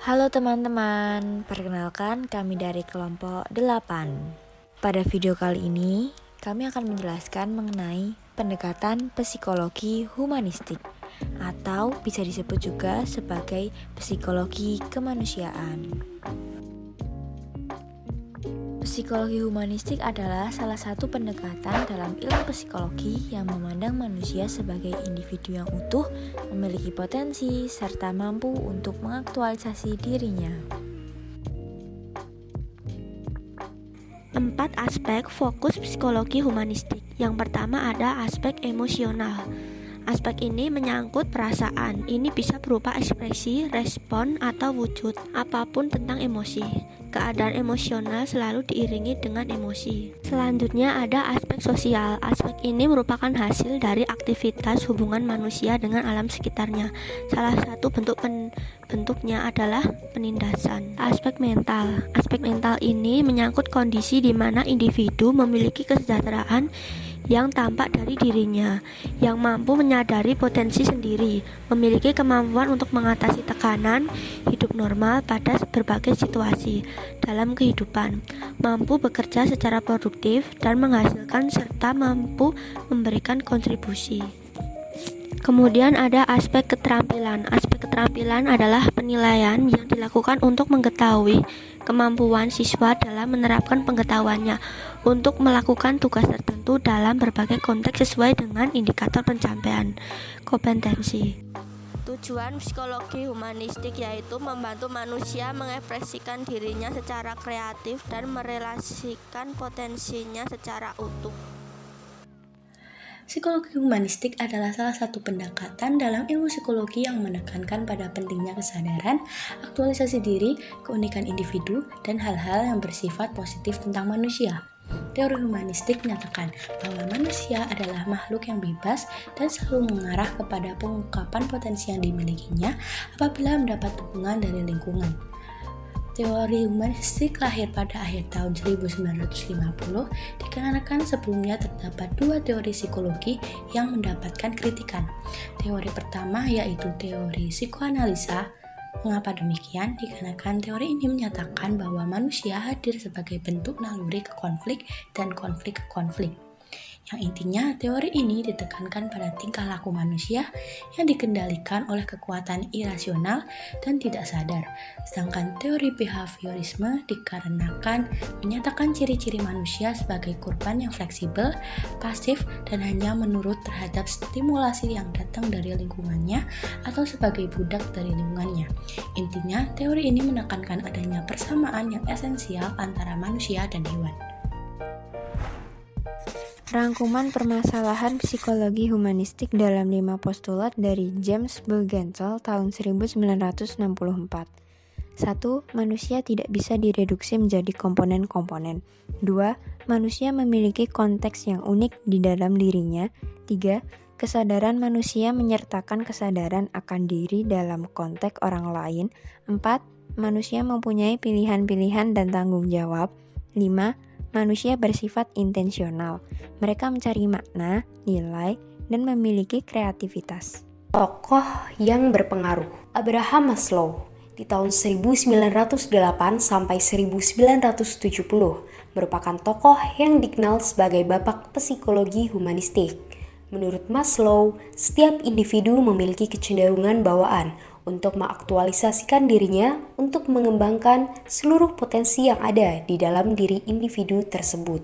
Halo teman-teman, perkenalkan kami dari kelompok 8. Pada video kali ini, kami akan menjelaskan mengenai pendekatan psikologi humanistik atau bisa disebut juga sebagai psikologi kemanusiaan. Psikologi humanistik adalah salah satu pendekatan dalam ilmu psikologi yang memandang manusia sebagai individu yang utuh, memiliki potensi, serta mampu untuk mengaktualisasi dirinya. 4 aspek fokus psikologi humanistik. Yang pertama ada aspek emosional. Aspek ini menyangkut perasaan. Ini bisa berupa ekspresi, respon, atau wujud apapun tentang emosi. Keadaan emosional selalu diiringi dengan emosi. Selanjutnya ada aspek sosial. Aspek ini merupakan hasil dari aktivitas hubungan manusia dengan alam sekitarnya. Salah satu bentuknya adalah penindasan. Aspek mental. Aspek mental ini menyangkut kondisi di mana individu memiliki kesejahteraan yang tampak dari dirinya, yang mampu menyadari potensi sendiri, memiliki kemampuan untuk mengatasi tekanan, hidup normal pada berbagai situasi dalam kehidupan, mampu bekerja secara produktif dan menghasilkan serta mampu memberikan kontribusi. Kemudian ada aspek keterampilan. Aspek keterampilan adalah penilaian yang dilakukan untuk mengetahui kemampuan siswa dalam menerapkan pengetahuannya untuk melakukan tugas tertentu dalam berbagai konteks sesuai dengan indikator pencapaian kompetensi. Tujuan psikologi humanistik yaitu membantu manusia mengekspresikan dirinya secara kreatif dan merelasikan potensinya secara utuh. Psikologi humanistik adalah salah satu pendekatan dalam ilmu psikologi yang menekankan pada pentingnya kesadaran, aktualisasi diri, keunikan individu, dan hal-hal yang bersifat positif tentang manusia. Teori humanistik menyatakan bahwa manusia adalah makhluk yang bebas dan selalu mengarah kepada pengungkapan potensi yang dimilikinya apabila mendapat dukungan dari lingkungan. Teori humanistik lahir pada akhir tahun 1950 dikarenakan sebelumnya terdapat dua teori psikologi yang mendapatkan kritikan. Teori pertama yaitu teori psikoanalisa. Mengapa demikian? Dikarenakan teori ini menyatakan bahwa manusia hadir sebagai bentuk naluri ke konflik dan konflik ke konflik. Yang intinya, teori ini ditekankan pada tingkah laku manusia yang dikendalikan oleh kekuatan irasional dan tidak sadar. Sedangkan teori behaviorisme dikarenakan menyatakan ciri-ciri manusia sebagai korban yang fleksibel, pasif, dan hanya menurut terhadap stimulasi yang datang dari lingkungannya atau sebagai budak dari lingkungannya. Intinya, teori ini menekankan adanya persamaan yang esensial antara manusia dan hewan. Rangkuman permasalahan psikologi humanistik dalam 5 postulat dari James Burgenthal tahun 1964. 1. Manusia tidak bisa direduksi menjadi komponen-komponen. 2. Manusia memiliki konteks yang unik di dalam dirinya. 3. Kesadaran manusia menyertakan kesadaran akan diri dalam konteks orang lain. 4. Manusia mempunyai pilihan-pilihan dan tanggung jawab. 5. Manusia bersifat intensional. Mereka mencari makna, nilai, dan memiliki kreativitas. Tokoh yang berpengaruh. Abraham Maslow di tahun 1908 sampai 1970 merupakan tokoh yang dikenal sebagai bapak psikologi humanistik. Menurut Maslow, setiap individu memiliki kecenderungan bawaan untuk mengaktualisasikan dirinya untuk mengembangkan seluruh potensi yang ada di dalam diri individu tersebut.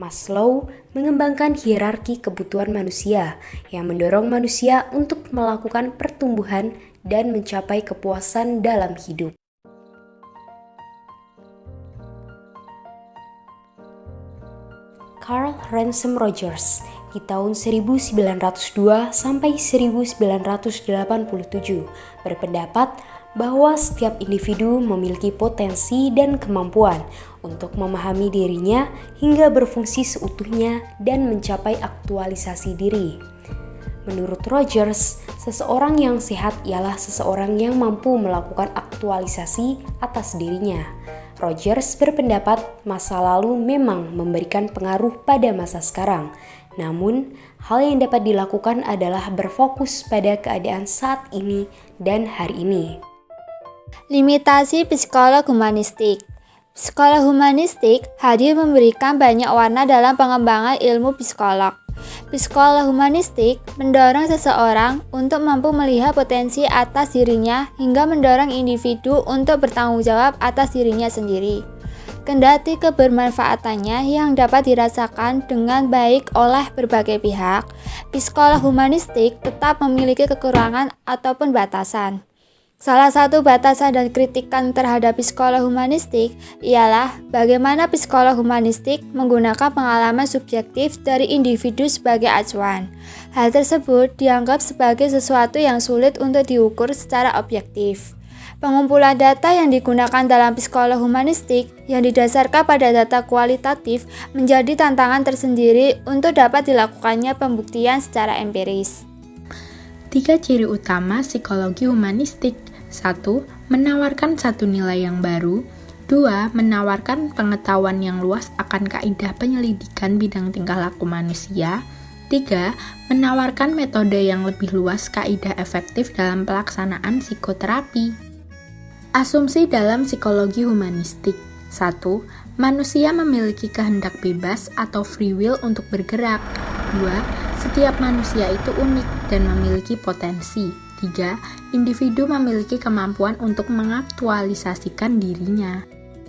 Maslow mengembangkan hierarki kebutuhan manusia yang mendorong manusia untuk melakukan pertumbuhan dan mencapai kepuasan dalam hidup. Carl Ransom Rogers di tahun 1902 sampai 1987 berpendapat bahwa setiap individu memiliki potensi dan kemampuan untuk memahami dirinya hingga berfungsi seutuhnya dan mencapai aktualisasi diri. Menurut Rogers, seseorang yang sehat ialah seseorang yang mampu melakukan aktualisasi atas dirinya. Rogers berpendapat masa lalu memang memberikan pengaruh pada masa sekarang, namun hal yang dapat dilakukan adalah berfokus pada keadaan saat ini dan hari ini. Limitasi psikolog humanistik. Psikolog humanistik hadir memberikan banyak warna dalam pengembangan ilmu psikolog. Psikolog humanistik mendorong seseorang untuk mampu melihat potensi atas dirinya hingga mendorong individu untuk bertanggung jawab atas dirinya sendiri. Kendati kebermanfaatannya yang dapat dirasakan dengan baik oleh berbagai pihak, psikolog humanistik tetap memiliki kekurangan ataupun batasan. Salah satu batasan dan kritikan terhadap psikolog humanistik ialah bagaimana psikolog humanistik menggunakan pengalaman subjektif dari individu sebagai acuan. Hal tersebut dianggap sebagai sesuatu yang sulit untuk diukur secara objektif. Pengumpulan data yang digunakan dalam psikolog humanistik yang didasarkan pada data kualitatif menjadi tantangan tersendiri untuk dapat dilakukannya pembuktian secara empiris. 3 ciri utama psikologi humanistik. 1. Menawarkan satu nilai yang baru. 2. Menawarkan pengetahuan yang luas akan kaidah penyelidikan bidang tingkah laku manusia. 3. Menawarkan metode yang lebih luas kaidah efektif dalam pelaksanaan psikoterapi. Asumsi dalam psikologi humanistik. 1. Manusia memiliki kehendak bebas atau free will untuk bergerak. 2. Setiap manusia itu unik dan memiliki potensi. 3. Individu memiliki kemampuan untuk mengaktualisasikan dirinya.